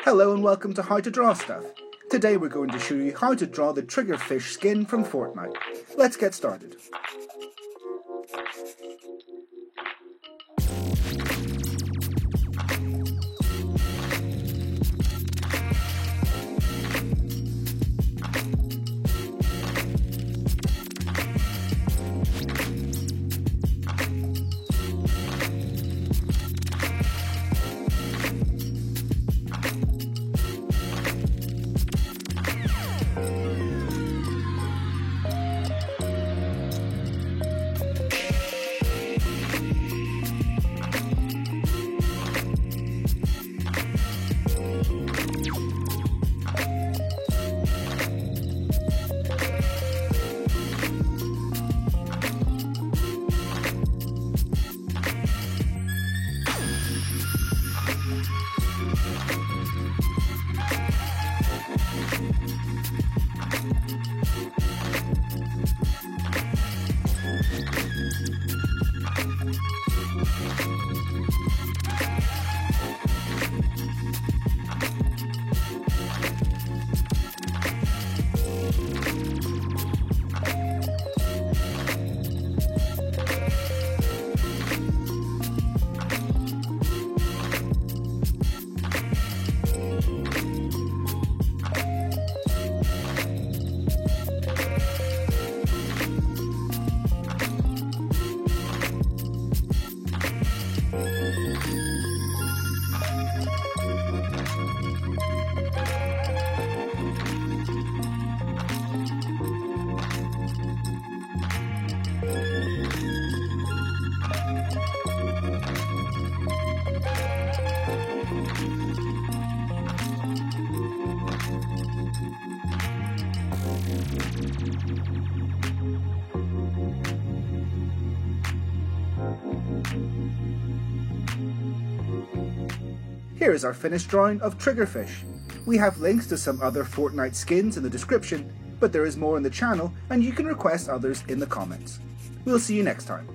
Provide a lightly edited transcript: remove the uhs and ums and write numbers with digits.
Hello and welcome to How to Draw Stuff. Today we're going to show you how to draw the Triggerfish skin from Fortnite. Let's get started. Here is our finished drawing of Triggerfish. We have links to some other Fortnite skins in the description, but there is more on the channel and you can request others in the comments. We'll see you next time.